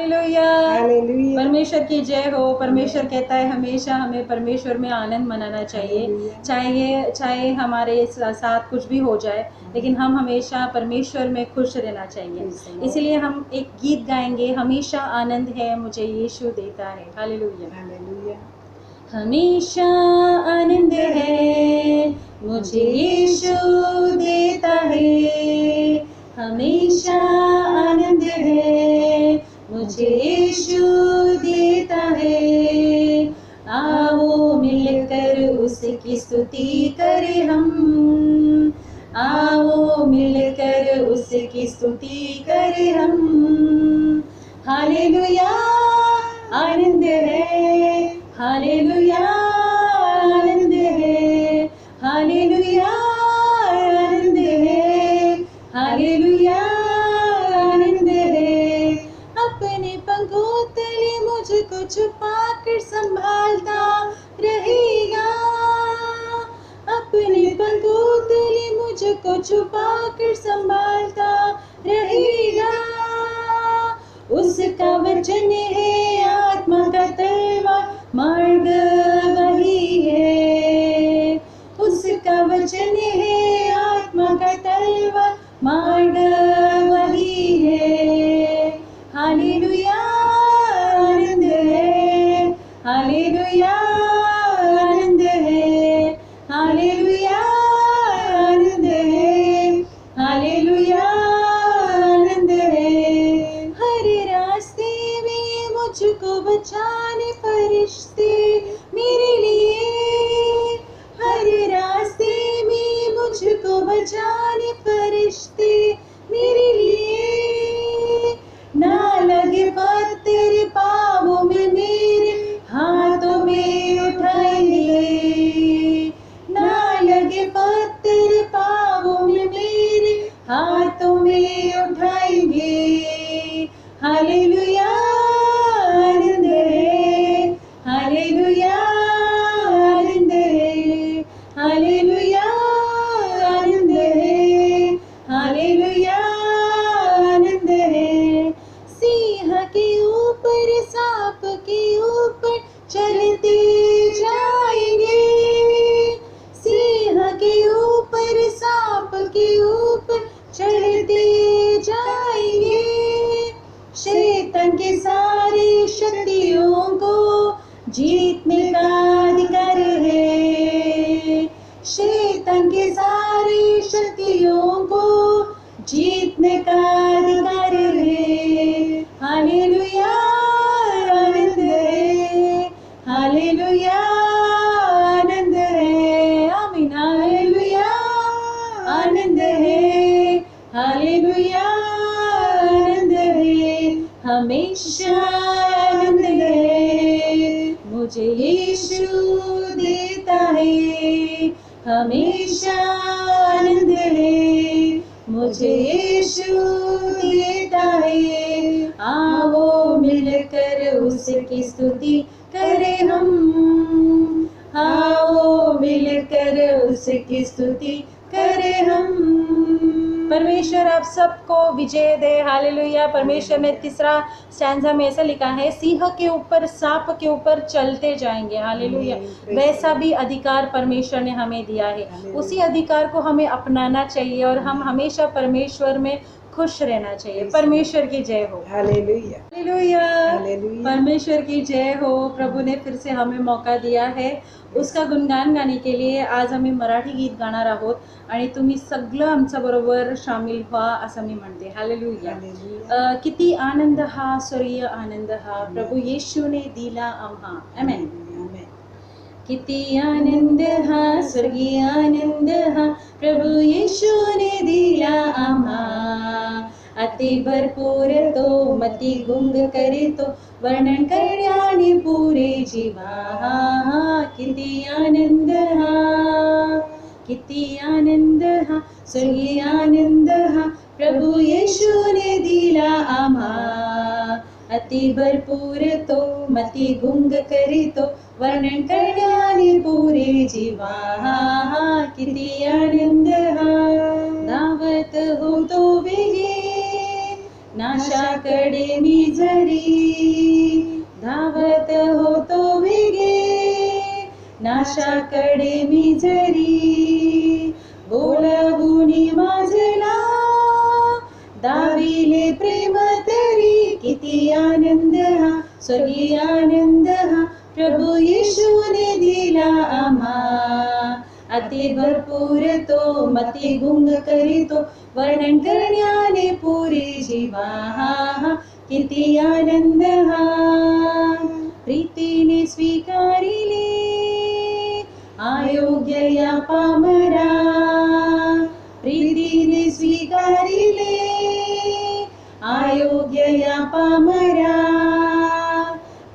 Hallelujah, hallelujah, परमेश्वर की जय हो। परमेश्वर कहता है हमेशा हमें परमेश्वर में आनंद मनाना चाहिए, हालेलुया। चाहे हमारे साथ कुछ भी हो जाए, लेकिन हम हमेशा परमेश्वर में खुश रहना चाहिए। इसलिए हम एक गीत गाएंगे, हमेशा आनंद है मुझे यीशु देता है। हालेलुया, हालेलुया, हमेशा आनंद है मुझे यीशु देता है, हमेशा आनंद है मुझे यीशु देता है। आओ मिलकर उसकी स्तुति करें हम, आओ मिलकर उसकी स्तुति करें हम। हालेलुया, आनंद है, हालेलुया, आनंद है, हालेलुया, आनंद है, हालेलुया, आनंद है। अपने पंखों तले मुझको छुपा कर संभालता रहेगा, अपने पंखों तले मुझको छुपा कर संभालता रहेगा। उसका वचन है आत्मा का तलवार, मार्ग वही है। उसका वचन है आत्मा का तलवार, मार्ग वही है। हालेलुया, आनंद है, हालेलुया, आनंद है, हालेलुया, आनंद है, हालेलुया, आनंद है। हर रास्ते में मुझको बचाने फरिश्ते मेरे लिए, हर रास्ते में मुझको बचाने फरिश्ते मेरे लिए। ना लगे पत्थर पाँवों में मेरे, हाथों में उठाएंगे। ना लगे पत्थर पाँवों में मेरे, हाथों में उठाएंगे। हालेलुया, आनंद है, हालेलुया, आनंद है, हालेलुया, आनंद है, हालेलुया, आनंद है। सिंह के ऊपर, सांप के ऊपर चलते जाएंगे, सिंह के ऊपर, सांप के ऊपर चलते जाएंगे। शैतान के सारी शक्तियों को जीतने का अधिकार है, शैतान के सारी शक्तियों को जीतने का अधिकार है। हालेलुया, आनंद है, हालेलुया, आनंद है। आमीन, हालेलुया, आनंद है, हालेलुया, आनंद है, हमेशा आनंद है मुझे यीशु देता है, हमेशा आनंद है मुझे यीशु देता है। आओ मिलकर उसकी स्तुति करें हम, आओ मिलकर उसकी स्तुति करें हम। परमेश्वर आप सबको विजय दे। हालेलुया। परमेश्वर ने तीसरा स्टैंजा में ऐसा लिखा है, सिंह के ऊपर, सांप के ऊपर चलते जाएंगे। हालेलुया। वैसा भी अधिकार परमेश्वर ने हमें दिया है, उसी अधिकार को हमें अपनाना चाहिए और हम हमेशा परमेश्वर में खुश रहना चाहिए। परमेश्वर की जय हो। Hallelujah, hallelujah, hallelujah. परमेश्वर की जय हो। प्रभु ने फिर से हमें मौका दिया है उसका गुणगान गाणे के लिए। आज आम्ही मराठी गीत गाणार आहोत आणि तुम्ही सगळं आमच्या बरोबर सामील व्हा असं मी म्हणते। हालेलुया। किती आनंद हा, स्वर्गीय आनंद हा प्रभू येशूने दिला आम्हा। आमेन। किती आनंद हा, स्वर्गीय आनंद हा प्रभु येशूने दिला आम्हा। अति भरपूर तो, मती गुंग करीतो, वर्णन करण्याने पुरे जीवा। किती आनंद हा, किती आनंद हा, स्वर्गीय आनंद हा प्रभु येशूने दिला आम्हा। अति भरपूर तो, मती गुंग करीतो, वर्णन करण्याने पुरे जीवा। किती आनंद हा, दावत होतो वेगे, नाशाकडे मी जरी धावत होतो वेगे, नाशाकडे मी जरी बोलवुनी माझला दाविले प्रेम तरी, किती आनंद हा स्वर्गीय आनंद हा प्रभू येशूने दिला आम्हा. अति भरपूर तो मती गुंग करीतो, वर्णन करण्याने पुरे जीवा. किती आनंद हा प्रीतीने स्वीकारिले अयोग्य या पामरा, प्रीतीने स्वीकारिले अयोग्य या पामरा.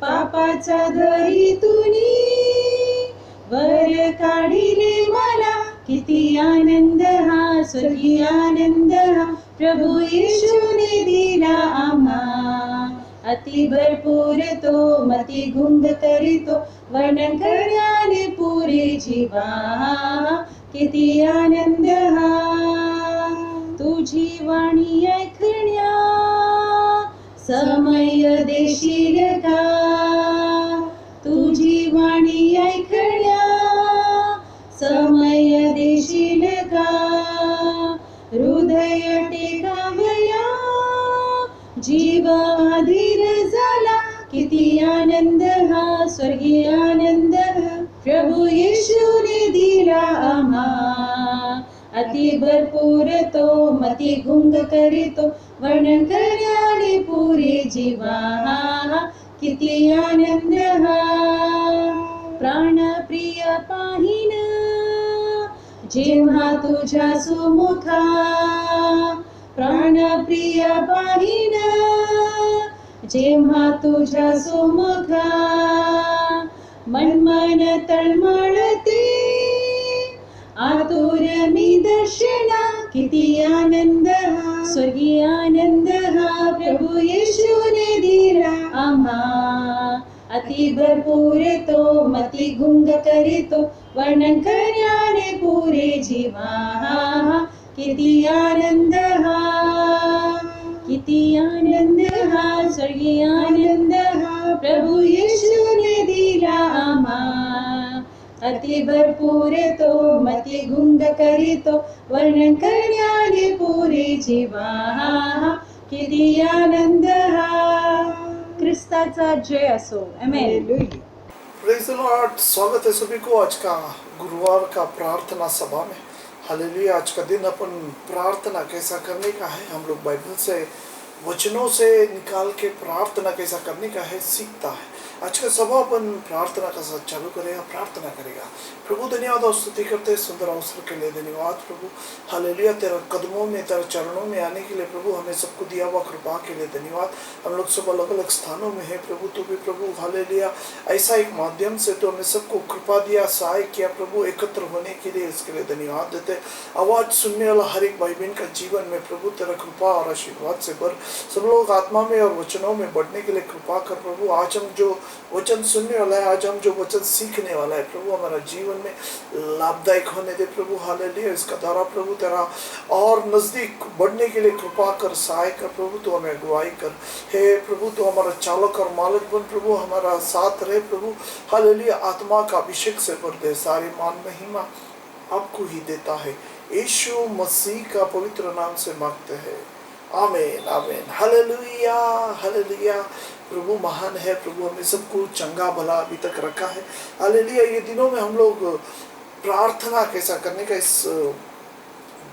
पापाचा दरीतुनी वर काढिले मला, किती आनंद हा स्वर्गीय आनंद हा प्रभू येशूने दिला आम्हा. अति भरपूर तो मती गुंग करीतो, वर्णन करण्याने पुरे जीवा. किती आनंद हा तुझी वाणी ऐकण्या समय देशील का, तुझी वाणी ऐकण्या समय देशील का. हृदय टेकावया जीव अधीर झाला, किती आनंद हा स्वर्गीय आनंद प्रभू येशूने दिला आम्हा. अति भरपूर तो मती गुंग करीतो, वर्णन करण्याने पुरे जीवा. किती आनंद हा प्राणप्रिय पाहिन जेव्हा तुझ्या सुमुखा, प्राणप्रिय पाहिन जेव्हा तुझ्या सुमुखा. मनमन तळमळते आतुर मी दर्शना, किती आनंद हा स्वर्गीय आनंद हा प्रभू येशूने दिला आम्हा. अति भरपूर तो मती गुंग करीतो, वर्णन करण्याने पुरे जीवा. किती आनंद हा, किती आनंद हा स्वर्गीय आनंद हा प्रभू येशूने दिला आम्हा. अति भरपूर तो मती गुंग करीतो, वर्णन करण्याने पुरे जीवा. किती आनंद हा. ख्रिस्ताचा जय असो. आमेन. हालेलुया. Praise the Lord. स्वागत है सभी को आज का गुरुवार का प्रार्थना सभा में. हालेलुया. आज का दिन अपन प्रार्थना कैसा करने का है, हम लोग बाइबल से वचनों से निकाल के प्रार्थना कैसा करने का है सीखता है. आज का सभा अपन प्रार्थना का साथ चालू करेगा, प्रार्थना करेगा. प्रभु धन्यवाद और स्तुति करते हैं सुंदर अवसर के लिए. धन्यवाद प्रभु. हालेलुया. तेरे कदमों में, तेरे चरणों में आने के लिए प्रभु हमें सबको दिया हुआ कृपा के लिए धन्यवाद. हम लोग सब अलग अलग स्थानों में हैं प्रभु. तो भी प्रभु हालेलुया ऐसा एक माध्यम से तो हमें सबको कृपा दिया, सहाय किया प्रभु एकत्र होने के लिए. इसके लिए धन्यवाद देते. आवाज सुनने वाला हर एक भाई बहन का जीवन में प्रभु तेरा कृपा और आशीर्वाद से भर. सब लोग आत्मा में और वचनों में बढ़ने के लिए कृपा कर प्रभु. आज हम जो वचन सुनने वाला है, आज हम जो वचन सीखने वाला है प्रभु हमारा जीवन में लाभदायक होने दे प्रभु. हालेलुया. इसका द्वारा प्रभु तेरा और नजदीक बढ़ने के लिए कृपा कर, सहाय कर प्रभु. तो हमें अगुवाई कर हे प्रभु. तो हमारा चालक और मालिक बन प्रभु, हमारा साथ रहे प्रभु. हालेलुया. आत्मा का अभिषेक से भर दे. सारी मान महिमा आपको ही देता है, यीशु मसीह का पवित्र नाम से मांगते हैं. आमीन आमीन. Hallelujah hallelujah. प्रभु महान है. प्रभु हमें सबको चंगा भला अभी तक रखा है. हालेलुया. ये दिनों में हम लोग प्रार्थना कैसा करने का, इस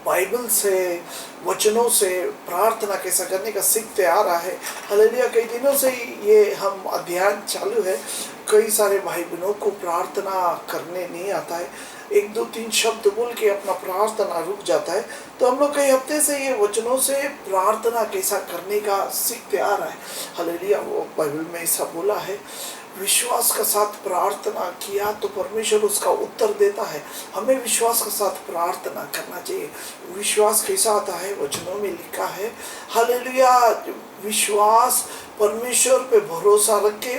बाइबल से वचनों से प्रार्थना कैसा करने का सीखते आ रहा है. हालेलुया. कई दिनों से ये हम अध्ययन चालू है. कई सारे भाई बहनों को प्रार्थना करने नहीं आता है. एक दो तीन शब्द बोल के अपना प्रार्थना रुक जाता है. तो हम लोग कई हफ्ते से ये वचनों से प्रार्थना कैसा करने का सीखते आ रहा है. हालेलुया. वो बाइबल में ऐसा बोला है, विश्वास के साथ प्रार्थना किया तो परमेश्वर उसका उत्तर देता है. हमें विश्वास के साथ प्रार्थना करना चाहिए. विश्वास कैसा आता है, वचनों में लिखा है. हालेलुया. विश्वास परमेश्वर पे भरोसा रख के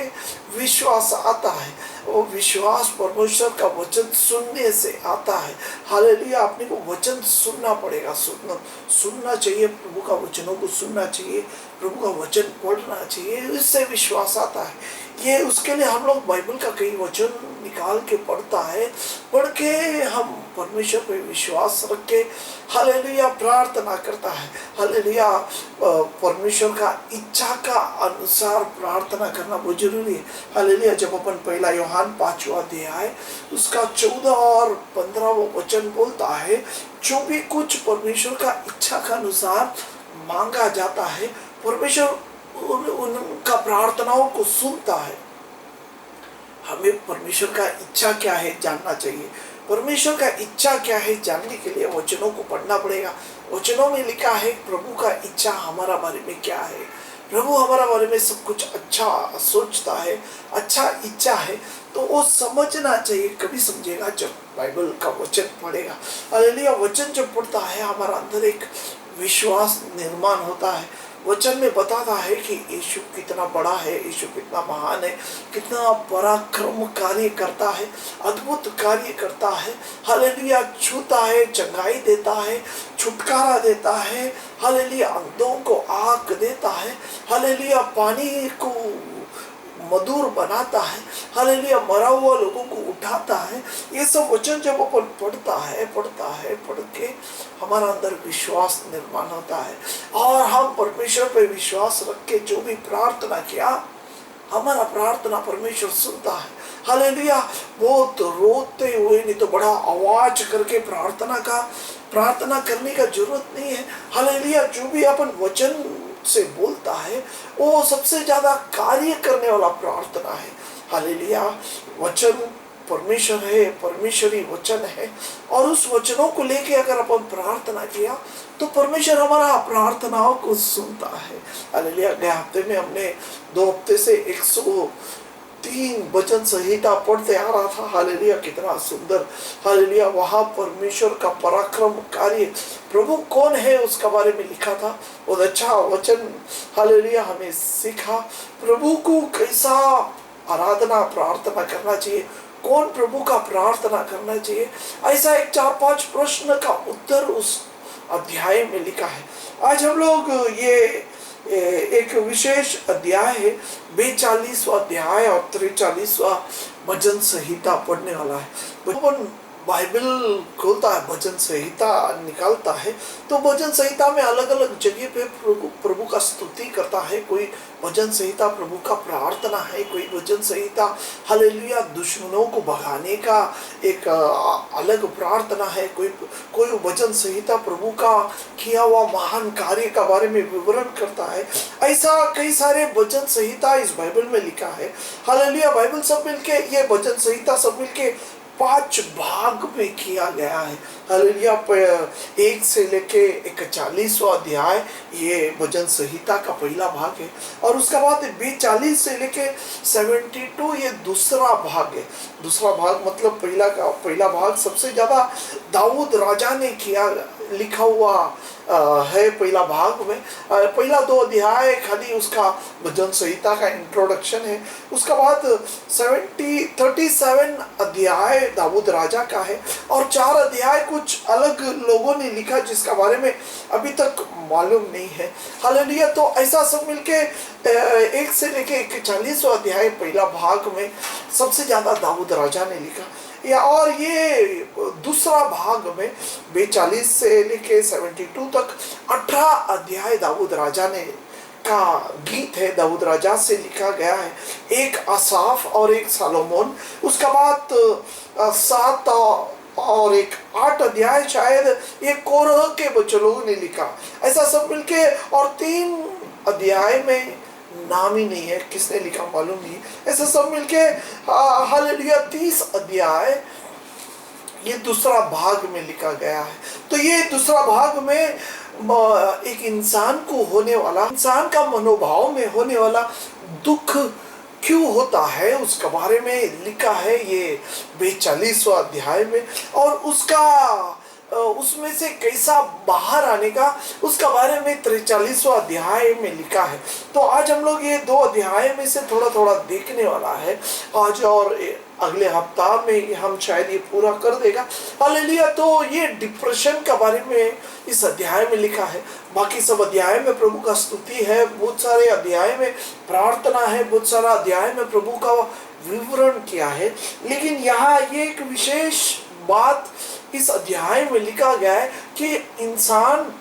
विश्वास आता है। वो विश्वास परमेश्वर का वचन सुनने से आता है। हालेलुया, अपने को वचन सुनना पड़ेगा, सुनना चाहिए, प्रभु का वचनों को सुनना चाहिए, प्रभु का वचन पढ़ना चाहिए, इससे विश्वास आता है। ये उसके लिए हम लोग बाइबल का कई वचन निकाल के पढ़ता है, पढ़ के हम परमेश्वर पे विश्वास रख के हालेलुया प्रार्थना करता है। हालेलुया, परमेश्वर का इच्छा का अनुसार प्रार्थना करना बहुत जरूरी है। हालेलुया, जब अपन पहला यूहन्ना 5वां अध्याय उसका 14 और 15 वचन बोलता है, जो भी कुछ परमेश्वर का इच्छा का अनुसार मांगा जाता है, परमेश्वर उनका प्रार्थनाओं को सुनता है। हमें परमेश्वर का इच्छा क्या है जानना चाहिए। परमेश्वर का इच्छा क्या है जानने के लिए वचनों को पढ़ना पड़ेगा। वचनों में लिखा है प्रभु का इच्छा हमारा बारे में क्या है। प्रभु हमारा बारे में सब कुछ अच्छा सोचता है, अच्छा इच्छा है, तो वो समझना चाहिए। कभी समझेगा जब बाइबल का वचन पढ़ेगा। हालेलुया, वचन जब पढ़ता है हमारा अंदर एक विश्वास निर्माण होता है। वचन में बताता है कि यीशु कितना बड़ा है, यीशु कितना महान है, कितना पराक्रम कार्य करता है, अद्भुत कार्य करता है। हालेलुया, छूता है, चंगाई देता है, छुटकारा देता है। हालेलुया, अंधों को आँख देता है। हालेलुया, पानी को मधुर बनाता है। हालेलुया, मरा हुआ लोगों को उठाता है। ये सब वचन जब अपन पढ़ के हमारा अंदर विश्वास निर्माण होता है और हम परमेश्वर पे विश्वास रख के जो भी प्रार्थना किया, हमारा प्रार्थना परमेश्वर सुनता है। हालेलुया, बहुत रोते हुए नहीं तो बड़ा आवाज करके प्रार्थना करने का जरूरत नहीं है। हालेलुया, जो भी अपन वचन से बोलता है वो सबसे ज्यादा कार्य करने वाला प्रार्थना है। हालेलुया, वचन परमेश्वर है, परमेश्वरी वचन है, और उस वचनों को लेके अगर अपन प्रार्थना किया तो परमेश्वर हमारा प्रार्थनाओं को सुनता है। हालेलुया, गए हफ्ते में हमने 2 हफ्ते से 103 वचन संहिता पढ़ते आ रहा था। हालेलुया, कितना सुंदर। हालेलुया, वहाँ परमेश्वर का पराक्रम कार्य, प्रभु कौन है उसका बारे में लिखा था। और अच्छा वचन हालेलुया हमें सीखा प्रभु को कैसा आराधना प्रार्थना करना चाहिए, कौन प्रभु का प्रार्थना करना चाहिए। ऐसा एक 4-5 प्रश्न का उत्तर उस अध्याय में लिखा है। आज हम लोग ये एक विशेष अध्याय है, 42वां अध्याय और 43वां भजन संहिता पढ़ने वाला है। बाइबल खोलता है, भजन संहिता निकालता है, तो भजन संहिता में अलग अलग जगह पे प्रभु का स्तुति करता है। कोई भजन संहिता प्रभु का प्रार्थना है, कोई भजन संहिता हालेलुया दुश्मनों को भगाने का एक अलग प्रार्थना है, कोई भजन संहिता प्रभु का किया हुआ महान कार्य का बारे में विवरण करता है। ऐसा कई सारे भजन संहिता इस बाइबल में लिखा है। हालेलुया, बाइबल सब मिलके, ये भजन संहिता सब मिलके 5 भाग में किया गया है। हालेलुया, 1 से लेके 41वां अध्याय ये भजन संहिता का पहला भाग है, और उसका बाद 42 से लेके 72 ये दूसरा भाग है। दूसरा भाग मतलब पहला भाग सबसे ज्यादा दाऊद राजा ने किया, लिखा हुआ है पहला भाग में। पहला 2 अध्याय खाली उसका भजन संहिता का इंट्रोडक्शन है। उसका बाद 37 अध्याय दाऊद राजा का है, और 4 अध्याय कुछ अलग लोगों ने लिखा जिसका बारे में अभी तक मालूम नहीं है। हालेलुया, तो ऐसा सब मिलके 1 से लेके 41वां अध्याय पहला भाग में सबसे ज्यादा दाऊद राजा ने लिखा, और ये दूसरा भाग में 42 से लेके 72 तक 18 अध्याय दाऊद राजा ने का गीत है, दाऊद राजा से लिखा गया है। एक आसाफ और एक सालोमोन। उसका बाद 7 और एक 8 अध्याय शायद ये कोरह के बच्चों ने लिखा। ऐसा सब मिलके, और 3 अध्याय में नाम ही नहीं है, किसने लिखा मालूम नहीं। ऐसा सब मिलके हालेलुया 30 अध्याय ये दूसरा भाग में लिखा गया है। तो ये दूसरा भाग में एक इंसान को होने वाला, इंसान का मनोभाव में होने वाला दुख क्यों होता है उसके बारे में लिखा है ये 42वां अध्याय में, और उसका उसमें से कैसा बाहर आने का, उसका बारे में 43वां अध्याय में लिखा है। तो आज हम लोग ये 2 अध्याय में से थोड़ा थोड़ा देखने वाला है आज, और अगले हफ्ता में हम शायद ये पूरा कर देगा। हालेलुया। तो ये डिप्रेशन के बारे में इस अध्याय में लिखा है। बाकी सब अध्याय में प्रभु का स्तुति है, बहुत सारे अध्याय में प्रार्थना है, बहुत सारा अध्याय में प्रभु का विवरण किया है। लेकिन यहाँ ये एक विशेष बात इस अध्याय में लिखा गया है कि इंसान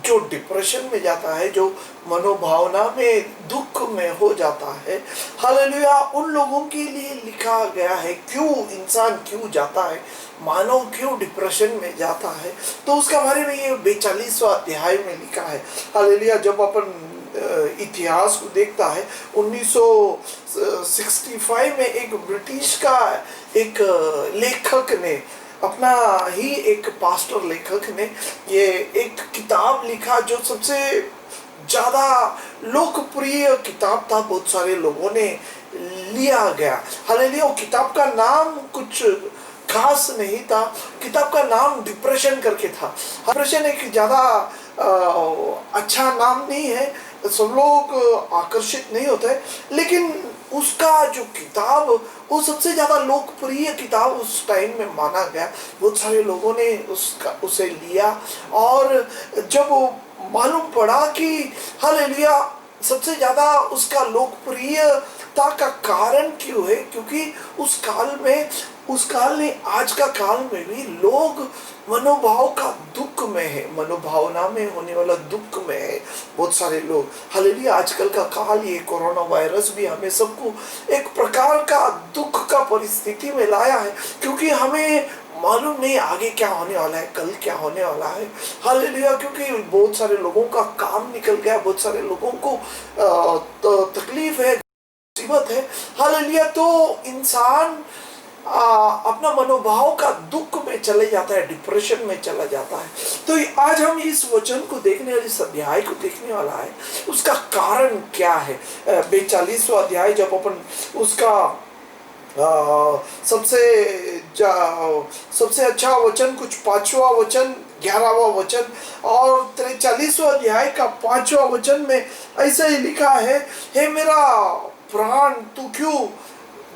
जो डिप्रेशन में जाता है, जो मनोभावना में, दुख में हो जाता है, हालेलुया, उन लोगों के लिए लिखा गया है क्यों इंसान क्यों जाता है, मानव क्यों डिप्रेशन में जाता है। तो उसका बारे में ये 42वां अध्याय में लिखा है। हालेलुया। जब अपन इतिहास को देखता है, 1965 में एक ब्रिटिश का एक लेखक ने, अपना ही एक पास्टर लेखक ने ये एक किताब लिखा जो सबसे ज़्यादा लोकप्रिय किताब था, बहुत सारे लोगों ने लिया गया। हालेलुया। किताब का नाम कुछ खास नहीं था, किताब का नाम डिप्रेशन करके था। डिप्रेशन एक ज़्यादा अच्छा नाम नहीं है, सब लोग आकर्षित नहीं होते, लेकिन उसका जो किताब वो सबसे ज़्यादा लोकप्रिय किताब उस टाइम में माना गया। बहुत सारे लोगों ने उसे लिया, और जब मालूम पड़ा कि हालेलुया सबसे ज़्यादा उसका लोकप्रियता का कारण क्यों है, क्योंकि उस काल ने आज का काल में भी लोग मनोभाव का दुख में है, मनोभावना में होने वाला दुख में है बहुत सारे लोग। हालेलुया। आजकल का काल, ये कोरोना वायरस भी हमें सबको एक प्रकार का दुख का परिस्थिति में लाया है, क्योंकि हमें मालूम नहीं आगे क्या होने वाला है, कल क्या होने वाला है। हालेलुया। क्योंकि बहुत सारे लोगों का काम निकल गया, बहुत सारे लोगों को तकलीफ है, मुसीबत है। हालेलुया। तो इंसान अपना मनोभाव का दुख में चले जाता है, डिप्रेशन में चला जाता है। तो आज हम इस वचन को देखने वाले, इस अध्याय को देखने वाला है, उसका कारण क्या है। 42वां अध्याय, जब अपन उसका सबसे अच्छा वचन, कुछ 5वां वचन, 11वां वचन और 43वां अध्याय का 5वां वचन में ऐसा ही लिखा है, हे मेरा प्राण तू क्यों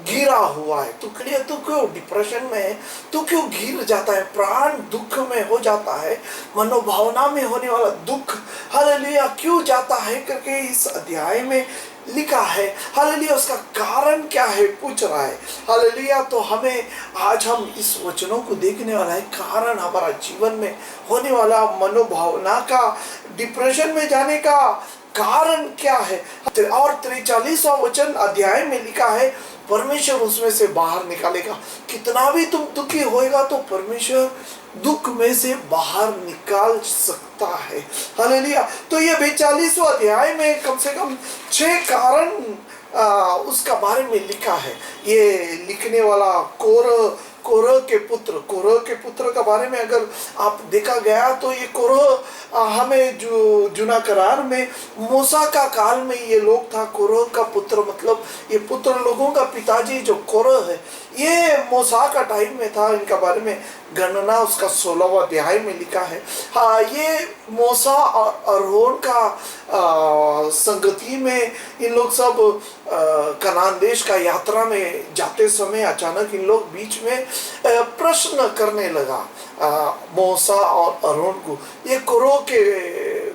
घिरा हुआ है, तू क्यों डिप्रेशन में है, तू क्यों घिर जाता है, प्राण दुख में हो जाता है, मनोभावना में होने वाला दुख हालेलुया क्यों जाता है करके इस अध्याय में लिखा है। हालेलुया। उसका कारण क्या है पूछ रहा है। हालेलुया। तो हमें आज हम इस वचनों को देखने वाला है, कारण हमारा जीवन में होने वाला मनोभावना का, डिप्रेशन में जाने का कारण क्या है। और 43वां वचन अध्याय में लिखा है, परमेश्वर उसमें से बाहर निकालेगा। कितना भी तुम दुखी होएगा तो परमेश्वर दुख में से बाहर निकाल सकता है। हालेलुया। तो ये 42वां अध्याय में कम से कम 6 कारण उसका बारे में लिखा है। ये लिखने वाला कोरह के पुत्र का बारे में अगर आप देखा गया तो ये कोरह हमें जो जुना करार में मूसा का काल में ये लोग था। कोरह का पुत्र मतलब ये पुत्र लोगों का पिताजी जो कोरह है, ये मूसा का टाइम में था। इनका बारे में गणना उसका 16वां अध्याय में लिखा है। हाँ, ये मूसा और अरोन का संगति में इन लोग सब कनान देश का यात्रा में जाते समय अचानक इन लोग बीच में प्रश्न करने लगा मूसा और अरोन को। ये कोरह के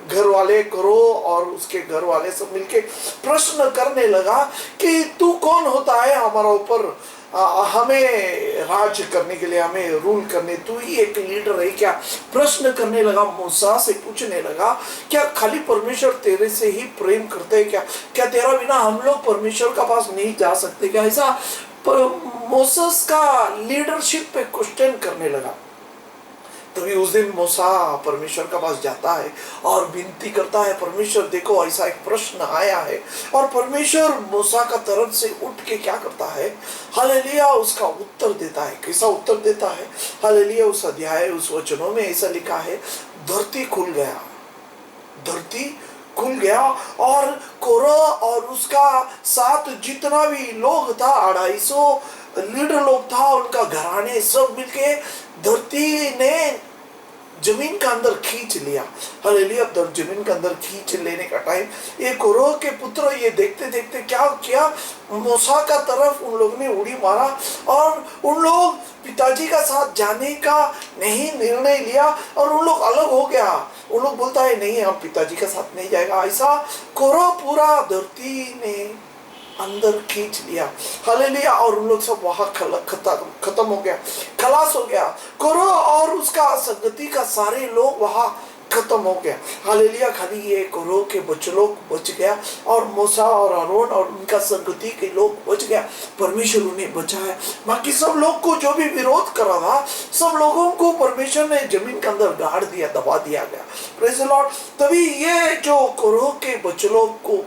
घर वाले, कोरह और उसके घर वाले सब मिलके प्रश्न करने लगा कि तू कौन होता है हमारा ऊपर, हमें राज करने के लिए, हमें रूल करने, तू ही एक लीडर है क्या। प्रश्न करने लगा, मूसा से पूछने लगा, क्या खाली परमेश्वर तेरे से ही प्रेम करते हैं क्या तेरा बिना हम लोग परमेश्वर का पास नहीं जा सकते क्या। ऐसा मोसेस का लीडरशिप पे क्वेश्चन करने लगा। तभी उस दिन मूसा परमेश्वर का पास जाता है और विनती करता है, परमेश्वर देखो ऐसा एक प्रश्न आया है। और परमेश्वर मूसा का तरफ से उठ के क्या करता है, हालेलुया, उसका उत्तर देता है। कैसा उत्तर देता है, हालेलुया। उस अध्याय, उस वचनों में ऐसा लिखा है, धरती खुल गया और कोरह और उसका साथ जितना भी लोग था, 250 लीडर लोग था, उनका घराने सब मिलके धरती ने जमीन का अंदर खींच लिया। हालेलुया। तब जमीन के अंदर खींच लेने का टाइम ये कोरह के पुत्र ये देखते देखते क्या किया, मूसा का तरफ उन लोग ने उड़ी मारा और उन लोग पिताजी का साथ जाने का नहीं निर्णय लिया और उन लोग अलग हो गया। उन लोग बोलता है नहीं हम पिताजी के साथ नहीं जाएगा। ऐसा कोरह पूरा धरती ने अंदर खींच लिया। हालेलुया। और उन लोग सब वहां खत्म हो गया, खलास हो गया। कोरह और उसका संगति का सारे लोग वहां खत्म हो गया। हालेलुया। खाली ये कोरह के बच्चे लोग बच गया और मूसा और हारून और उनका संगति के लोग बच गया। परमेश्वर उन्हें बचाया। बाकी सब लोग को जो भी विरोध कर रहा था, सब लोगों को परमेश्वर ने जमीन के अंदर गाड़ दिया, दबा दिया गया। Praise the Lord. तभी ये जो कोरह के बच्चे लोग को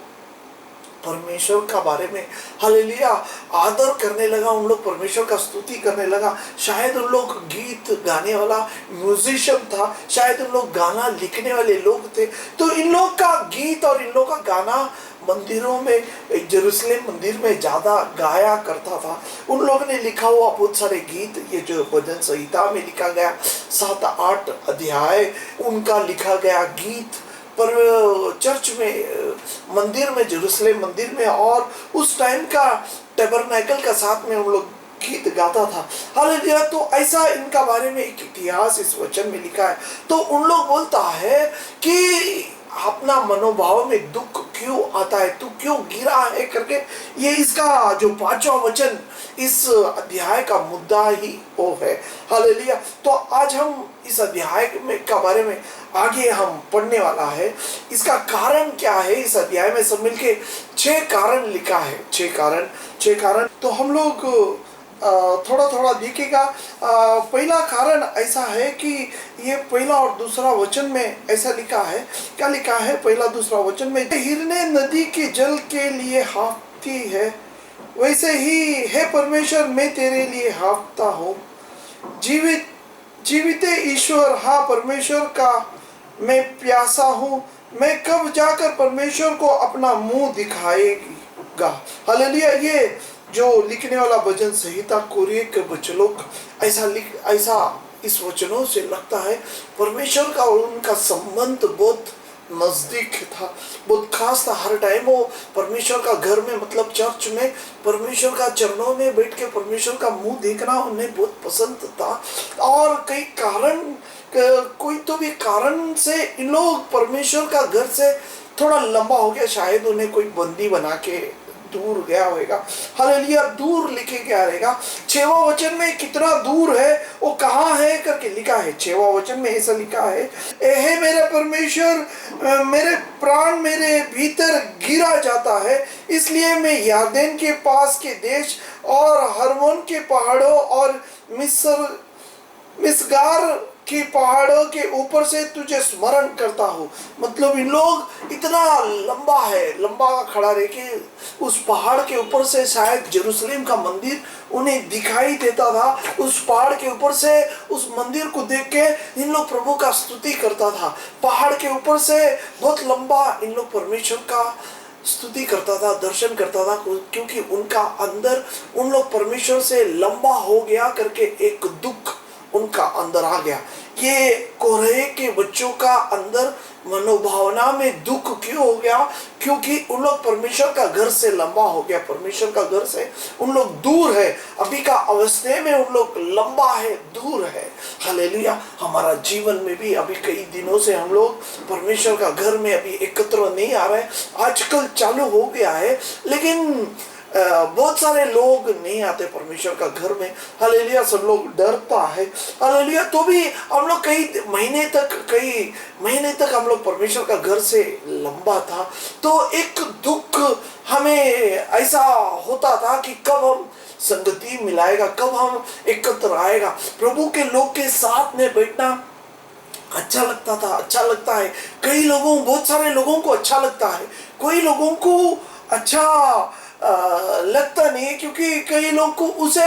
परमेश्वर का बारे में हालेलुया आदर करने लगा, उन लोग परमेश्वर का स्तुति करने लगा। शायद उन लोग गीत गाने वाला म्यूजिशियन था, शायद उन लोग गाना लिखने वाले लोग थे। तो इन लोग का गीत और इन लोग का गाना मंदिरों में, यरूशलेम मंदिर में ज्यादा गाया करता था। उन लोगों ने लिखा हुआ बहुत सारे गीत, ये जो भजन संहिता में लिखा गया 7-8 अध्याय उनका लिखा गया गीत पर चर्च में, मंदिर में, यरूशलेम मंदिर में और उस टाइम का टैबरनेकल का साथ में उन लोग गीत गाता था। हालेलुया। तो ऐसा इनका बारे में एक इतिहास इस वचन में लिखा है। तो उन लोग बोलता है कि अपना मनोभाव में दुख क्यों आता है, तू क्यों गिरा है करके, ये इसका जो 5वां वचन इस अध्याय का मुद्दा ही वो है। हालेलुया। तो आज हम इस अध्याय में का बारे में आगे हम पढ़ने वाला है। इसका कारण क्या है, इस अध्याय में सब मिलके 6 कारण लिखा है। 6 कारण तो हम लोग थोड़ा थोड़ा दिखेगा। पहला कारण ऐसा है कि ये पहला और दूसरा वचन में ऐसा लिखा है। क्या लिखा है पहला दूसरा वचन में, हिरने नदी के जल के लिए हाँफती है, वैसे ही हे परमेश्वर मैं तेरे लिए हाँफता हूँ। जीवित ईश्वर, हाँ परमेश्वर का मैं प्यासा हूँ, मैं कब जाकर परमेश्वर को अपना मुंह दिखाएगा। हालेलुया। ये जो लिखने वाला भजन संहिता कोरह के बच्चे लोग ऐसा इस वचनों से लगता है परमेश्वर का और उनका संबंध बहुत नजदीक था, बहुत खास था। हर टाइम वो परमेश्वर का घर में, मतलब चर्च में, परमेश्वर का चरणों में बैठ के परमेश्वर का मुंह देखना उन्हें बहुत पसंद था। और कई कारण, कोई तो भी कारण से इन लोग परमेश्वर का घर से थोड़ा लंबा हो गया। शायद उन्हें कोई बंदी बना के दूर गया होगा। हालेलुया। दूर लिखे क्या रहेगा। 6वां वचन में कितना दूर है, वो कहाँ है करके लिखा है। 6वां वचन में ऐसा लिखा है, हे मेरे परमेश्वर, मेरे प्राण मेरे भीतर गिरा जाता है, इसलिए मैं यादेन के पास के देश और हरमोन के पहाड़ों और मिस्गार कि पहाड़ों के ऊपर से तुझे स्मरण करता हूँ। मतलब इन लोग इतना लंबा खड़ा रह के उस पहाड़ के ऊपर से शायद यरूशलेम का मंदिर उन्हें दिखाई देता था। उस पहाड़ के ऊपर से उस मंदिर को देख के इन लोग प्रभु का स्तुति करता था। पहाड़ के ऊपर से बहुत लंबा इन लोग परमेश्वर का स्तुति करता था, दर्शन करता था, क्योंकि उनका अंदर उन लोग परमेश्वर से लंबा हो गया करके एक दुख उनका अंदर आ गया। ये कोरह के बच्चों का अंदर मनोभावना में दुख क्यों हो गया, क्योंकि उन लोग परमेश्वर का घर से लंबा हो गया, परमेश्वर का घर से उन लोग दूर है। अभी का अवस्था में उन लोग लंबा है, दूर है। हालेलुया। हमारा जीवन में भी अभी कई दिनों से हम लोग परमेश्वर का घर में अभी एकत्र नहीं आ रहे। आजकल चालू हो गया है, लेकिन बहुत सारे लोग नहीं आते परमेश्वर का घर में। हालेलुया। सब लोग डरता है। हालेलुया। तो भी हम लोग कई महीने तक हम लोग परमेश्वर का घर से लंबा था। तो एक दुख हमें ऐसा होता था कि कब हम संगति मिलाएगा, कब हम एकत्र आएगा। प्रभु के लोग के साथ में बैठना अच्छा लगता था, अच्छा लगता है। बहुत सारे लोगों को अच्छा लगता है। कोई लोगों को अच्छा लगता नहीं है, क्योंकि कई लोग को उसे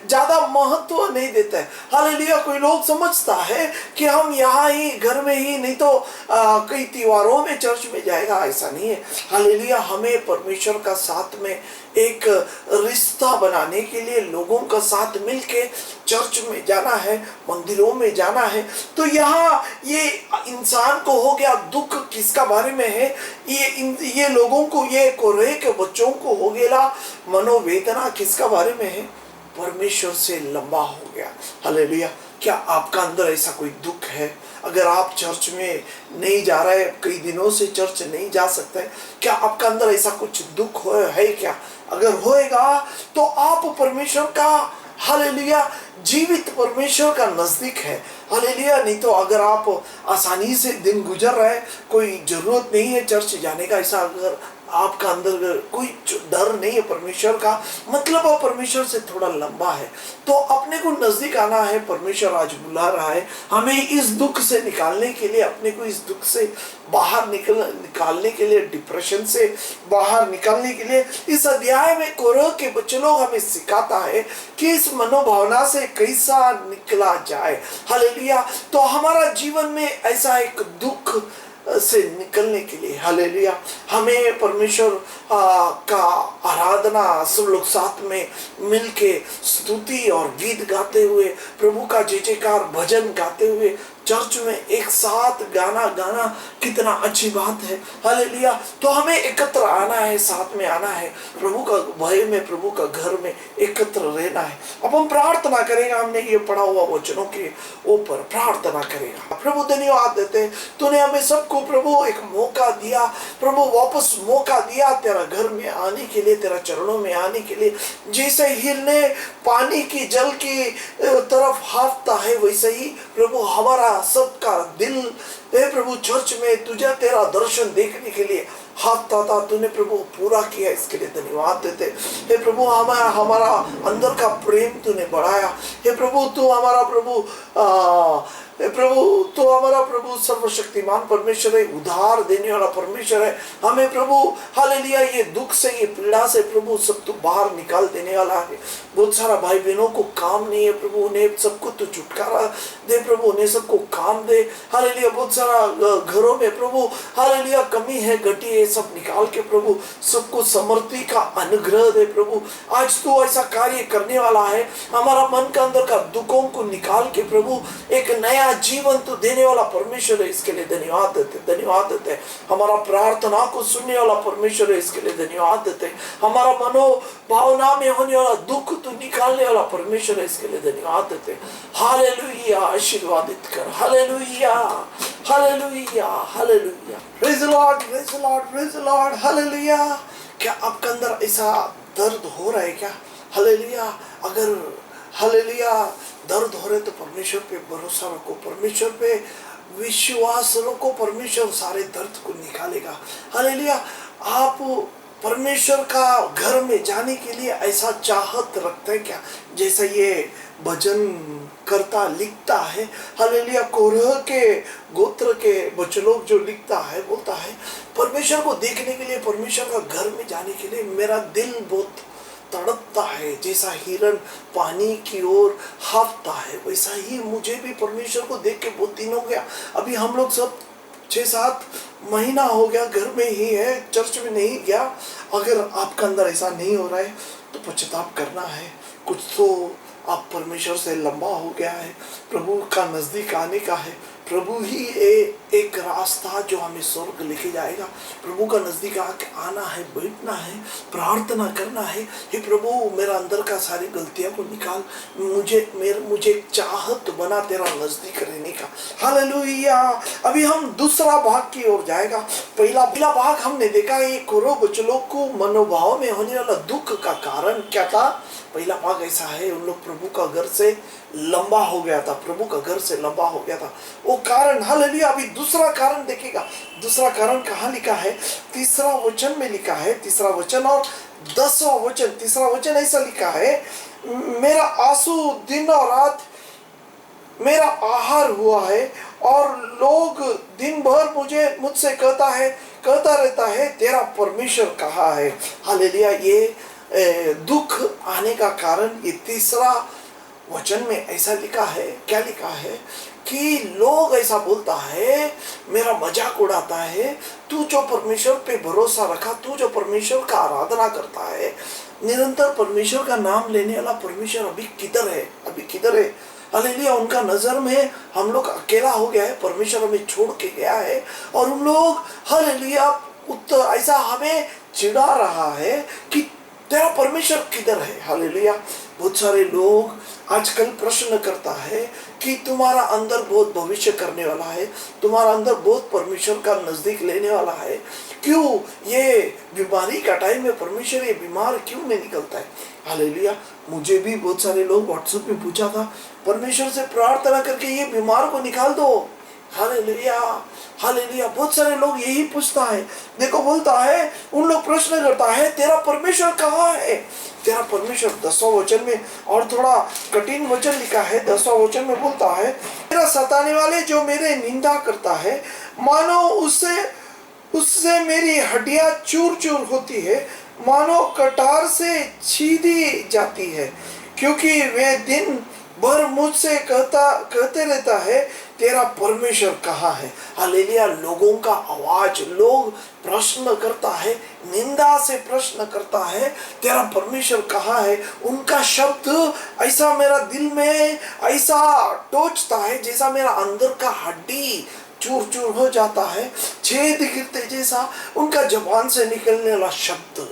ज्यादा महत्व नहीं देते हैं। हालेलुया। कोई लोग समझता है कि हम यहाँ ही घर में ही, नहीं तो कई त्योहारों में चर्च में जाएगा, ऐसा नहीं है। हालेलुया। हमें परमेश्वर का साथ में एक रिश्ता बनाने के लिए लोगों का साथ मिलके चर्च में जाना है, मंदिरों में जाना है। तो यहाँ ये इंसान को हो गया दुख किसका बारे में है, ये लोगों को, ये कोरह के बच्चों को हो गया मनोवेदना किसका बारे में है, परमेश्वर से लंबा हो गया। हालेलुया। क्या आपका अंदर ऐसा कोई दुख है? अगर आप चर्च में नहीं जा रहे, कई दिनों से चर्च नहीं जा सकते, क्या आपका अंदर ऐसा कुछ दुख है क्या? अगर होएगा तो आप परमेश्वर का, हालेलुया, जीवित परमेश्वर का नजदीक है। हालेलुया। नहीं तो अगर आप आसानी से दिन गुजर रहे, कोई जरूरत नहीं है चर्च जाने का, ऐसा अगर आपका अंदर कोई डर नहीं है परमेश्वर का, मतलब आप परमेश्वर से थोड़ा लंबा है, तो अपने को नजदीक आना है। परमेश्वर आज बुला रहा है हमें इस दुख से निकालने के लिए, अपने को इस दुख से बाहर निकालने के लिए, डिप्रेशन से बाहर निकालने के लिए। इस अध्याय में कोरह के बच्चे लोग हमें सिखाता है कि इस मनोभावना से कैसा निकला जाए। हालेलुया। तो हमारा जीवन में ऐसा एक दुख से निकलने के लिए, हालेलुया, हमें परमेश्वर का आराधना सब लोग साथ में मिलके स्तुति और गीत गाते हुए, प्रभु का जय जयकार भजन गाते हुए चर्च में एक साथ गाना कितना अच्छी बात है। हालेलुया। तो हमें एकत्र आना है, साथ में आना है, प्रभु का भय में, प्रभु का घर में एकत्र रहना है। अब हम प्रार्थना करेंगे, हमने ये पढ़ा हुआ वचनों के ऊपर प्रार्थना करेगा। प्रभु धन्यवाद देते, तूने हमें सबको प्रभु एक मौका दिया, प्रभु वापस मौका दिया तेरा घर में आने के लिए, तेरा चरणों में आने के लिए। जैसे हिरने पानी की जल की तरफ हाँफता है, वैसे ही प्रभु हमारा सबका दिल हे प्रभु चर्च में तुझे तेरा दर्शन देखने के लिए हाँफता था। तूने प्रभु पूरा किया, इसके लिए धन्यवाद देते। हे प्रभु हमारा अंदर का प्रेम तूने बढ़ाया। हे प्रभु तू हमारा प्रभु तो हमारा प्रभु सर्वशक्तिमान परमेश्वर है, उद्धार देने वाला परमेश्वर है। हमें प्रभु हालेलुया ये दुख से, ये पीड़ा से प्रभु सब तू बाहर निकाल देने वाला है। बहुत सारा भाई बहनों को काम नहीं है प्रभु, उन्हें सबको तू छुटकारा दे प्रभु, उन्हें सबको काम दे। हालेलुया। बहुत सारा घरों में प्रभु हालेलुया कमी है, घटी है, सब निकाल के प्रभु सबको समृद्धि का अनुग्रह दे प्रभु। आज तू ऐसा कार्य करने वाला है, हमारा मन का अंदर का दुखों को निकाल के प्रभु एक नया जीवन तो देने वाला परमेश्वर है, इसके लिए धन्यवाद देते हैं। हमारा प्रार्थना को सुनने वाला परमेश्वर है, इसके लिए धन्यवाद देते हैं। हमारा मनोभावना में होने वाला दुख तो निकालने वाला परमेश्वर है, इसके लिए धन्यवाद देते हैं। हालेलुया। आशीर्वादित कर। Hallelujah, hallelujah, hallelujah. Praise the Lord, praise the Lord, praise the Lord. Hallelujah. क्या आपके अंदर ऐसा दर्द हो रहा है क्या? हालेलुया। अगर हालेलुया दर्द हो रहे तो परमेश्वर पे भरोसा रखो, परमेश्वर पे विश्वास रखो, परमेश्वर सारे दर्द को निकालेगा। हालेलुया। आप परमेश्वर का घर में जाने के लिए ऐसा चाहत रखते हैं क्या? जैसा ये भजन करता लिखता है, हालेलुया, कोरह के गोत्र के बच्चे लोग जो लिखता है, बोलता है परमेश्वर को देखने के लिए, परमेश्वर का घर में जाने के लिए मेरा दिल बहुत तड़पता है। जैसा हिरन पानी की ओर हाँफता है, वैसा ही मुझे भी परमेश्वर को देख के बहुत दिन हो गया। अभी हम लोग सब 6-7 महीना हो गया घर में ही है, चर्च में नहीं गया। अगर आपका अंदर ऐसा नहीं हो रहा है तो पश्चाताप करना है, कुछ तो आप परमेश्वर से लंबा हो गया है, प्रभु का नजदीक आने का है। प्रभु ही एक रास्ता जो हमें स्वर्ग लेके जाएगा। प्रभु का नजदीक आना है, बैठना है, प्रार्थना करना है। हे प्रभु मेरा अंदर का सारी गलतियां को निकाल, मुझे चाहत बना तेरा नजदीक रहने का। हालेलुया। अभी हम दूसरा भाग की ओर जाएगा। पहला भाग हमने देखा ये कोरह बच्चे लोग को मनोभाव में होने वाला दुख का कारण क्या था। पहला भाग ऐसा है, उन लोग प्रभु का घर से लंबा हो गया था, प्रभु का घर से लंबा हो गया था वो कारण। हालेलुया। अभी दूसरा कारण देखेगा। दूसरा कारण कहाँ लिखा है? तीसरा वचन में लिखा है, तीसरा वचन और 10वां वचन। तीसरा वचन ऐसा लिखा है, मेरा आंसू दिन और रात मेरा आहार हुआ है, और लोग दिन भर मुझसे कहता रहता है तेरा परमेश्वर कहाँ है। हालेलुया। ये दुख आने का कारण, ये तीसरा वचन में ऐसा लिखा है, क्या लिखा है कि लोग ऐसा बोलता है, मेरा मजाक उड़ाता है, तू जो परमेश्वर पे भरोसा रखा, तू जो परमेश्वर का आराधना करता है, निरंतर परमेश्वर का नाम लेने वाला परमेश्वर अभी किधर है, अभी किधर है। हालेलुया, उनका नजर में हम लोग अकेला हो गया है, परमेश्वर हमें छोड़ के गया है, और उन लोग हालेलुया ऐसा हमें चिढ़ा रहा है कि तेरा परमेश्वर किधर है। हालेलुया, बहुत सारे लोग आजकल प्रश्न करता है कि तुम्हारा अंदर बहुत भविष्य करने वाला है, तुम्हारा अंदर बहुत परमेश्वर का नजदीक लेने वाला है, क्यों ये बीमारी का टाइम में परमेश्वर ये बीमार क्यों नहीं निकलता है। हालेलुया, मुझे भी बहुत सारे लोग व्हाट्सएप में पूछा था, परमेश्वर से प्रार्थना करके ये बीमार को निकाल दो। हालेलुया, हालेलुया, बहुत सारे लोग यही पूछता है। देखो बोलता है, उन लोग प्रश्न करता है, तेरा परमेश्वर कहाँ है, तेरा परमेश्वर। 10वां वचन में और थोड़ा कठिन वचन लिखा है, 10वां वचन में बोलता है, मेरा सताने वाले जो मेरे निंदा करता है, मानो उससे मेरी हड्डियां चूर चूर होती है, मानो कटार से छीदी जाती है, क्योंकि वे दिन भर मुझसे कहते रहता है, तेरा परमेश्वर कहाँ है। हालेलुया, लोगों का आवाज, लोग प्रश्न करता है, निंदा से प्रश्न करता है, तेरा परमेश्वर कहाँ है। उनका शब्द ऐसा मेरा दिल में ऐसा टोचता है, जैसा मेरा अंदर का हड्डी चूर चूर हो जाता है, छेद गिरते जैसा उनका जुबान से निकलने वाला शब्द।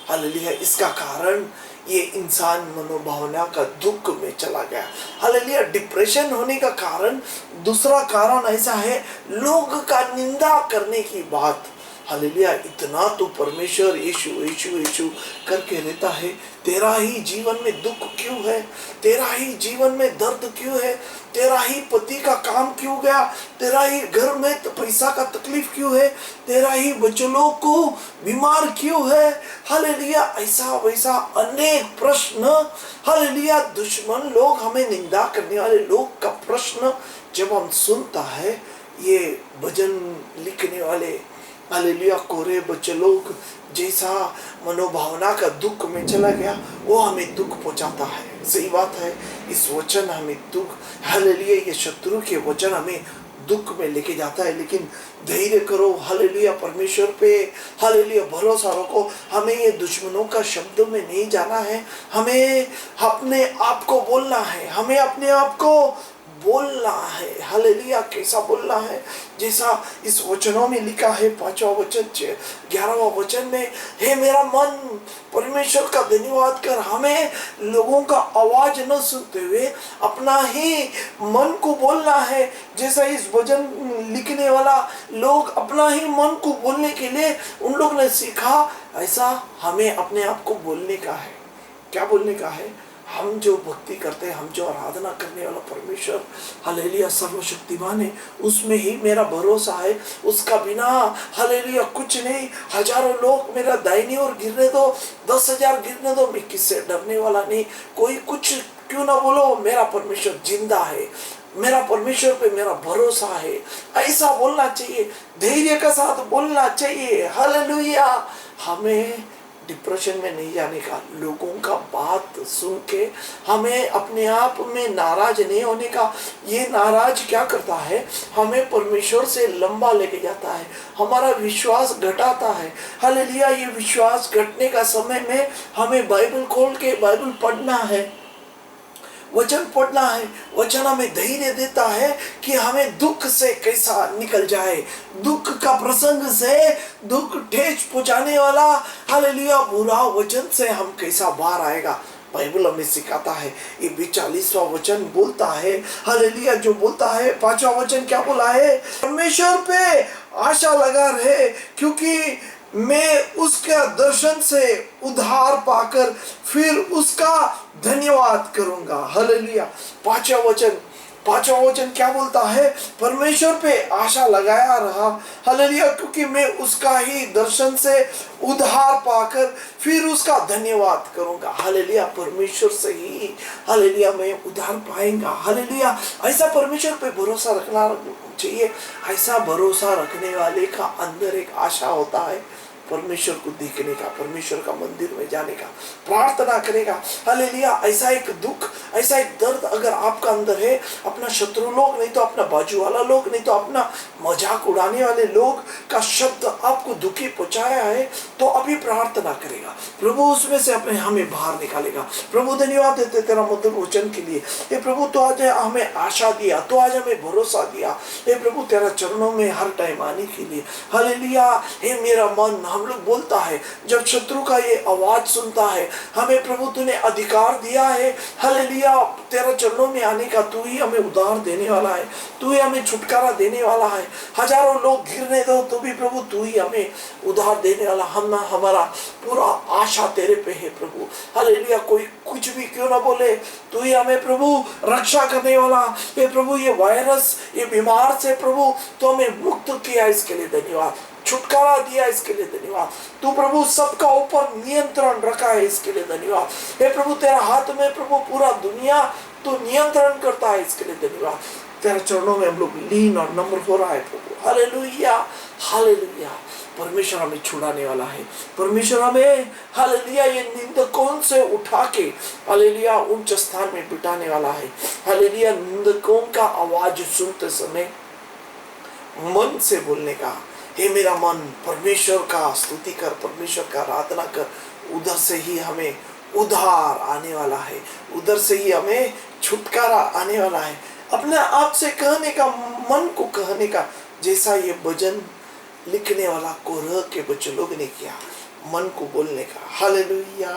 हालेलुया, इसका कारण ये इंसान मनोभावना का दुख में चला गया। हालेलुया, डिप्रेशन होने का कारण, दूसरा कारण ऐसा है, लोग का निंदा करने की बात। हालेलुया, इतना तो परमेश्वर यीशु यीशु यीशु करके रहता है, तेरा ही जीवन में दुख क्यों है, तेरा ही जीवन में दर्द क्यों है, तेरा ही पति का काम क्यों गया, तेरा ही घर में पैसा का तकलीफ क्यों है, तेरा ही बच्चों को बीमार क्यों है। हालेलुया, ऐसा वैसा अनेक प्रश्न। हालेलुया, दुश्मन लोग, हमें निंदा करने वाले लोग का प्रश्न जब हम सुनता है, ये भजन लिखने वाले हालेलुया कोरे बच्चे लोग जैसा मनोभावना का दुख में चला गया, वो हमें दुख पहुंचाता है। सही बात है, इस वचन हमें दुख, हालेलुया, ये शत्रु के वचन हमें दुख में लेके जाता है, लेकिन धैर्य करो। हालेलुया, परमेश्वर पे हालेलुया भरोसा रखो। हमें ये दुश्मनों का शब्द में नहीं जाना है, हमें अपने आप को बोलना है, हमें अपने आप को बोलना है। हालेलुया, कैसा बोलना है, जैसा इस वचनों में लिखा है, 5वां वचन 11वां वचन में, हे मेरा मन परमेश्वर का धन्यवाद कर। हमें लोगों का आवाज न सुनते हुए अपना ही मन को बोलना है, जैसा इस वचन लिखने वाला लोग अपना ही मन को बोलने के लिए उन लोग ने सीखा, ऐसा हमें अपने आप को बोलने का है। क्या बोलने का है, हम जो भक्ति करते हैं, हम जो आराधना करने वाला परमेश्वर हालेलुया सर्वशक्तिमान है, उसमें ही मेरा भरोसा है, उसका बिना हालेलुया कुछ नहीं। हजारों लोग मेरा दाहिनी ओर गिरने दो, 10,000 गिरने दो, मैं किससे डरने वाला नहीं। कोई कुछ क्यों ना बोलो, मेरा परमेश्वर जिंदा है, मेरा परमेश्वर पे मेरा भरोसा है। ऐसा बोलना चाहिए, धैर्य के साथ बोलना चाहिए। हालेलुया, हमें डिप्रेशन में नहीं जाने का, लोगों का बात सुन के हमें अपने आप में नाराज नहीं होने का। ये नाराज क्या करता है, हमें परमेश्वर से लंबा लेके जाता है, हमारा विश्वास घटाता है। हालेलुया, ये विश्वास घटने का समय में हमें बाइबल खोल के बाइबल पढ़ना है, वचन पढ़ना है। वचन हमें धैर्य देता है कि हमें दुख से कैसा निकल जाए, दुख का प्रसंग से, दुख ठेस पहुंचाने वाला हालेलुया बुरा वचन से हम कैसा बाहर आएगा। बाइबल हमें सिखाता है। ये 42वां वचन बोलता है, हालेलुया, जो बोलता है 5वां वचन क्या बोला है, परमेश्वर पे आशा लगा रहे, क्योंकि मैं उसका दर्शन से उद्धार पाकर फिर उसका धन्यवाद करूंगा। हालेलुया, 5वां वचन क्या बोलता है, परमेश्वर पे आशा लगाया रहा। हालेलुया, क्योंकि मैं उसका ही दर्शन से उद्धार पाकर फिर उसका धन्यवाद करूंगा। हालेलुया, परमेश्वर से ही हालेलुया मैं उद्धार पाएंगा। हालेलुया, ऐसा परमेश्वर पे भरोसा रखना चाहिए। ऐसा भरोसा रखने वाले का अंदर एक आशा होता है, परमेश्वर को देखने का, परमेश्वर का मंदिर में जाने का, प्रार्थना करेगा। हालेलुया। ऐसा एक दुख, ऐसा एक दर्द अगर आपका अंदर है, अपना शत्रु लोग, नहीं तो अपना बाजू वाला लोग, नहीं तो अपना मजाक उड़ाने वाले लोग का शब्द आपको दुखी पहुंचाया है, तो अभी प्रार्थना करेगा, प्रभु उसमें से अपने हमें बाहर निकालेगा। प्रभु धन्यवाद देते तेरा मधुर वचन के लिए। ये प्रभु तो आज हमें आशा दिया, तो आज हमें भरोसा दिया। ये प्रभु तेरा चरणों में हर टाइम आने के लिए। हालेलुया। हे मेरा मन, हम लोग बोलता है जब शत्रु का ये आवाज सुनता है, हमें प्रभु तूने अधिकार दिया है। हालेलुया। तेरा चरणों में आने का, तू ही हमें उद्धार देने वाला है, तू ही हमें छुटकारा देने वाला है। हजारों लोग गिरने दो तो भी प्रभु तू ही हमें उद्धार देने वाला। हम हमारा पूरा आशा तेरे पे है प्रभु। हालेलुया। कोई कुछ भी क्यों ना बोले, तू ही हमें प्रभु रक्षा करने वाला। ये प्रभु ये वायरस, ये बीमार से प्रभु तो हमें मुक्त किया, इसके लिए धन्यवाद। छुटकारा दिया, इसके लिए धन्यवाद। तू प्रभु सबका ऊपर नियंत्रण रखा है, इसके लिए धन्यवाद। हे प्रभु तेरा हाथ में प्रभु पूरा दुनिया तो नियंत्रण करता है, इसके लिए धन्यवाद। तेरे चरणों में हम लोग लीन और नम्र हो रहा है प्रभु। हालेलुया। हालेलुया। परमेश्वर हमें छुड़ाने वाला है। परमेश्वर हमें हालेलुया ये निंदकों से उठा के हालेलुया उच्च स्थान में बिठाने वाला है। हालेलुया। निंदकों का आवाज सुनते समय मन से बोलने का, हे मेरा मन परमेश्वर का स्तुति कर, परमेश्वर का आराधना कर। उधर से ही हमें उद्धार आने वाला है, उधर से ही हमें छुटकारा आने वाला है। अपने आप से कहने का, मन को कहने का, जैसा ये भजन लिखने वाला कोरह के बच्चे लोग ने किया, मन को बोलने का। Hallelujah.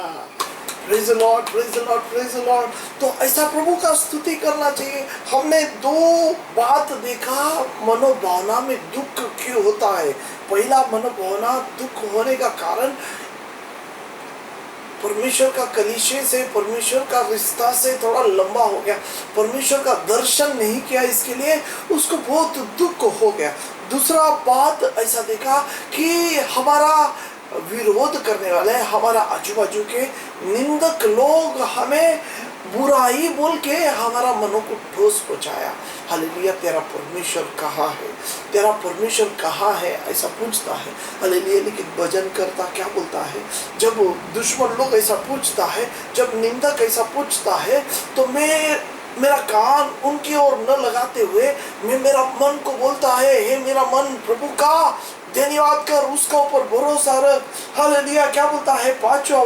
Praise the Lord, praise the Lord, praise the Lord. तो ऐसा प्रभु का स्तुति करना चाहिए। हमने दो बात देखा, मनोभावना में दुख क्यों होता है। पहला, मनोभावना दुख होने का कारण परमेश्वर का कलीसिया से, परमेश्वर का रिश्ता से थोड़ा लंबा हो गया, परमेश्वर का दर्शन नहीं किया, इसके लिए उसको बहुत दुख हो गया। दूसरा बात ऐसा देखा कि हमारा विरोध करने वाले, हमारा आजू बाजू के निंदक लोग हमें बुराई बोल के हमारा मनों को ठोस पहुंचाया। हालेलुया। तेरा परमेश्वर कहाँ है, तेरा परमेश्वर कहाँ है, ऐसा पूछता है। हालेलुया। लेकिन भजन करता क्या बोलता है, जब दुश्मन लोग ऐसा पूछता है, जब निंदक ऐसा पूछता है, तो मेरा कान उनकी ओर न लगाते हुए मैं मेरा मन को बोलता है, हे मेरा मन प्रभु का धन्यवाद कर, उसका ऊपर भरोसा रख। हालेलुया। क्या बोलता है पांचवा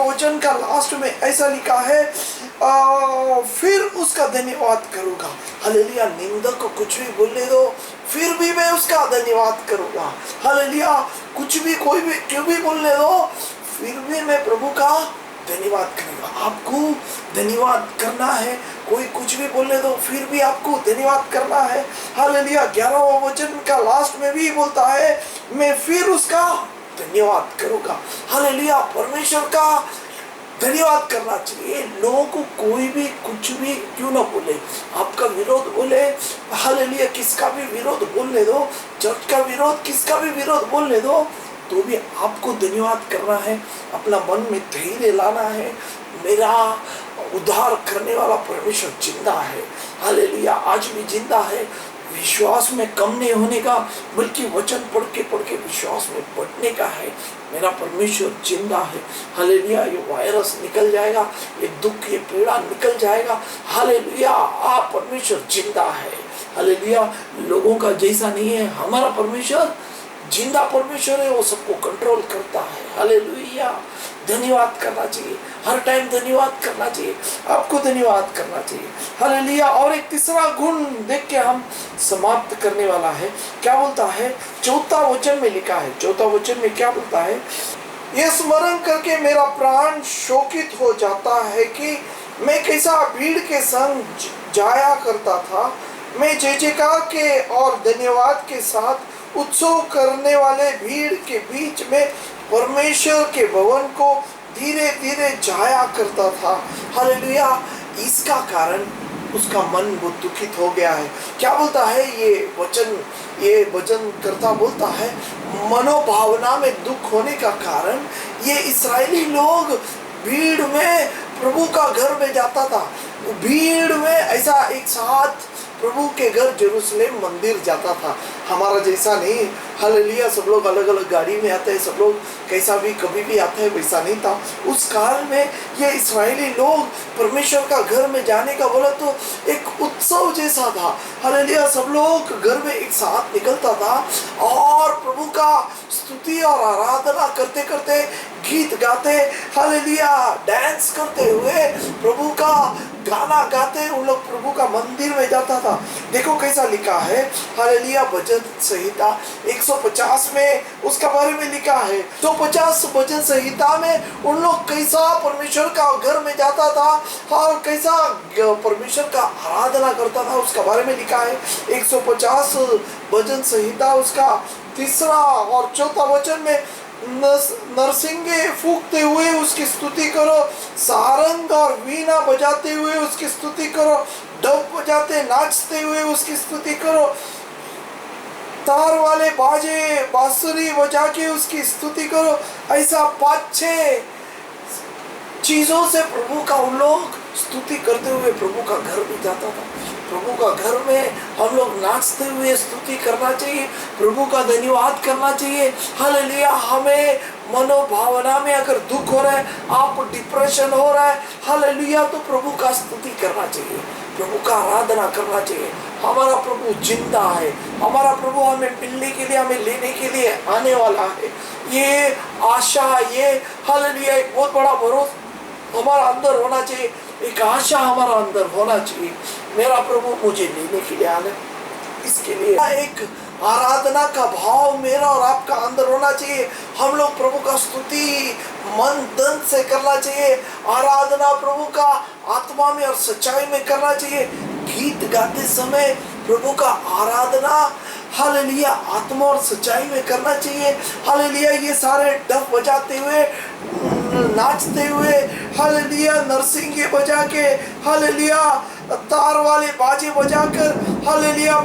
वचन का लास्ट में ऐसा लिखा है, फिर उसका धन्यवाद करूंगा। हालेलुया। निंदक को कुछ भी बोलने दो, फिर भी मैं उसका धन्यवाद करूंगा। हालेलुया। कुछ भी, कोई भी क्यों भी बोलने दो, फिर भी मैं प्रभु का धन्यवाद करेगा। आपको धन्यवाद करना है, कोई कुछ भी बोलने दो, फिर भी आपको धन्यवाद करना है। हालेलुया। 11वां वचन का लास्ट में भी बोलता है, मैं फिर उसका धन्यवाद करूंगा। हालेलुया। परमेश्वर का धन्यवाद करना चाहिए। लोगों को कोई भी कुछ भी क्यों ना बोले, आपका विरोध बोले, हालेलुया, किसका भी विरोध बोलने दो, चर्च का विरोध, किसका भी विरोध बोलने दो, तो भी आपको धन्यवाद करना है। अपना मन में धैर्य लाना है, मेरा उद्धार करने वाला परमेश्वर जिंदा है। हालेलुया। आज भी जिंदा है। विश्वास में कम नहीं होने का, बल्कि वचन पढ़ के विश्वास में बढ़ने का है। मेरा परमेश्वर जिंदा है। हालेलुया। ये वायरस निकल जाएगा, ये दुख, ये पीड़ा निकल जाएगा। हालेलुया। आप परमेश्वर जिंदा है। हालेलुया। लोगों का जैसा नहीं है, हमारा परमेश्वर जिंदा परमेश्वर है, वो सबको कंट्रोल करता है। हालेलुया। धन्यवाद करना चाहिए, हर टाइम धन्यवाद करना चाहिए, आपको धन्यवाद करना चाहिए। हालेलुया। और एक तीसरा गुण देख के हम समाप्त करने वाला है। क्या बोलता है, चौथा वचन में लिखा है, चौथा वचन में क्या बोलता है, ये स्मरण करके मेरा प्राण शोकित हो जाता है कि मैं कैसा भीड़ के संग जाया करता था। मैं जय जयकार के और धन्यवाद के साथ उत्सव करने वाले भीड़ के बीच में परमेश्वर के भवन को धीरे धीरे जाया करता था। हालेलुया। इसका कारण उसका मन बहुत दुखित हो गया है। क्या बोलता है ये वचन करता बोलता है, मनोभावना में दुख होने का कारण ये इस्राएली लोग भीड़ में प्रभु का घर में जाता था। भीड़ में ऐसा एक साथ प्रभु के घर जेरूसलेम मंदिर जाता था। हमारा जैसा नहीं, हालेलुया। सब लोग अलग अलग गाड़ी में आते हैं, सब लोग कैसा भी कभी भी आते हैं, वैसा नहीं था उस काल में। ये इस्राएली लोग परमेश्वर का घर में जाने का बोला तो एक उत्सव जैसा था। हालेलुया। सब लोग घर में एक साथ निकलता था और प्रभु का स्तुति और आराधना करते करते, गीत गाते, हालेलुया, डांस करते हुए, प्रभु का गाना गाते उन लोग प्रभु का मंदिर में जाता था। देखो कैसा लिखा है, हालेलुया, भजन संहिता 150 में उसका बारे में लिखा है। 150 भजन संहिता में उन लोग कैसा परमेश्वर का घर में जाता था और कैसा परमेश्वर का आराधना करता था, उसका बारे में लिखा है। 150 भजन संहिता उसका 3 और 4 वचन में, नरसिंगे फूंकते हुए उसकी स्तुति करो, सारंग और वीणा बजाते हुए उसकी स्तुति करो, डफ बजाते नाचते हुए उसकी स्तुति करो, तार वाले बाजे बांसुरी बजा के उसकी स्तुति करो। ऐसा 5-6 चीजों से प्रभु का उन लोग स्तुति करते हुए प्रभु का घर में जाता था। प्रभु का घर में हम लोग नाचते हुए स्तुति करना चाहिए, प्रभु का धन्यवाद करना चाहिए। हालेलुया। हमें मनोभावना में अगर दुख हो रहा है, आप डिप्रेशन हो रहा है, हालेलुया, तो प्रभु का स्तुति करना चाहिए, प्रभु का आराधना करना चाहिए। हमारा प्रभु जिंदा है, हमारा प्रभु हमें मिलने के लिए, हमें लेने के लिए आने वाला है। ये आशा, ये हालेलुया, एक बहुत बड़ा भरोसा हमारा अंदर होना चाहिए, एक आशा हमारा अंदर होना चाहिए। मेरा प्रभु मुझे लेने के लिए आने, इसके लिए एक आराधना का भाव मेरा और आपका अंदर होना चाहिए। हम लोग प्रभु का स्तुति मन धन से करना चाहिए, आराधना प्रभु का आत्मा में और सच्चाई में करना चाहिए। गीत गाते समय प्रभु का आराधना, हालेलुया, आत्मा और सच्चाई में करना चाहिए। हालेलुया। ये सारे डफ बजाते हुए, नाचते हुए, हालेलुया, नरसिंगे बजा के, हालेलुया, तार वाले बाजे बजाकर, हालेलुया,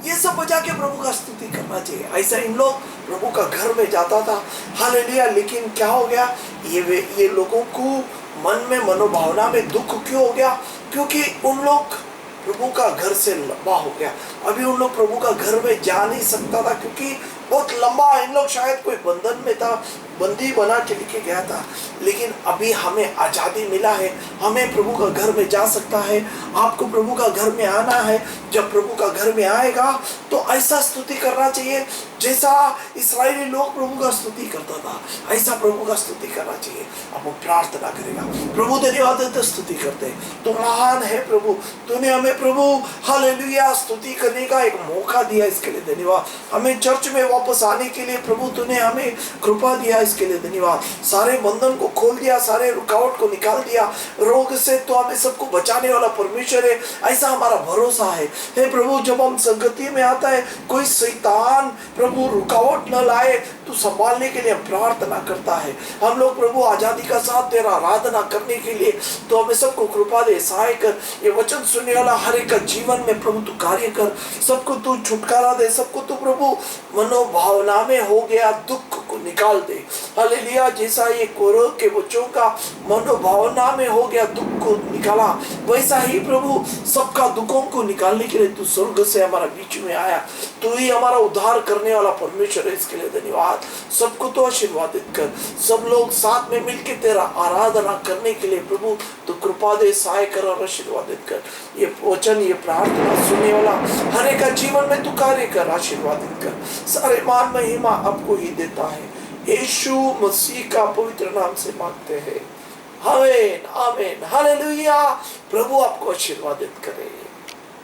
ये सब बजा के प्रभु का स्तुति करना चाहिए। ऐसा इन लोग प्रभु का घर में जाता था। हालेलुया। लेकिन क्या हो गया, ये लोगों को मन में, मनोभावना में दुख क्यों हो गया? क्योंकि उन लोग प्रभु का घर से लंबा हो गया। अभी उन लोग प्रभु का घर में जा नहीं सकता था क्योंकि बहुत लंबा, इन लोग शायद कोई बंधन में था, बंदी बना के लेके गया था। लेकिन अभी हमें आज़ादी मिला है, हमें प्रभु का घर में जा सकता है। आपको प्रभु का घर में आना है। जब प्रभु का घर में आएगा तो ऐसा स्तुति करना चाहिए जैसा इस्राएली लोग प्रभु का स्तुति करता था, ऐसा प्रभु का स्तुति करना चाहिए। अब वो प्रार्थना करेगा, प्रभु धन्यवाद देते, स्तुति करते, तो महान है प्रभु, तूने हमें प्रभु हालेलुया स्तुति करने का एक मौका दिया, इसके लिए धन्यवाद। हमें चर्च में वापस आने के लिए प्रभु तूने हमें कृपा दिया, इसके लिए धन्यवाद। सारे बंधन को खोल दिया, सारे रुकावट को निकाल दिया, रोग से तो हमें सबको बचाने वाला परमेश्वर है, ऐसा हमारा भरोसा है। हे प्रभु, जब हम संगति में आता है, कोई शैतान प्रभु रुकावट न लाए, तू संभालने के लिए प्रार्थना करता है। हम लोग प्रभु आजादी का साथ तेरा आराधना करने के लिए तो हमें सबको कृपा दे, सहाय कर। ये वचन सुनने वाला हर एक का जीवन में प्रभु तू कार्य कर, सबको तू छुटकारा दे, सबको तू प्रभु मनोभावना में हो गया दुख को निकाल दे। हालेलुया। जैसा ये कोरह के बच्चों का मनोभावना में हो गया दुख को निकाला, वैसा ही प्रभु सबका दुखों को निकालने के लिए तू स्वर्ग से हमारा बीच में आया। तू ही हमारा उद्धार करने वाला परमेश्वर है, इसके लिए धन्यवाद। सबको तो आशीर्वादित कर, सब लोग साथ में मिलकर तेरा आराधना करने के लिए प्रभु तू कृपा दे, सहाय कर और आशीर्वादित कर। ये वचन, ये प्रार्थना सुनने वाला हर एक का जीवन में तू कार्य कर, आशीर्वादित कर। सारे मान महिमा आपको ही देता है, यीशु मसीह का पवित्र नाम से मांगते हैं, आमीन आमीन। हालेलुया। प्रभु आपको आशीर्वादित करे।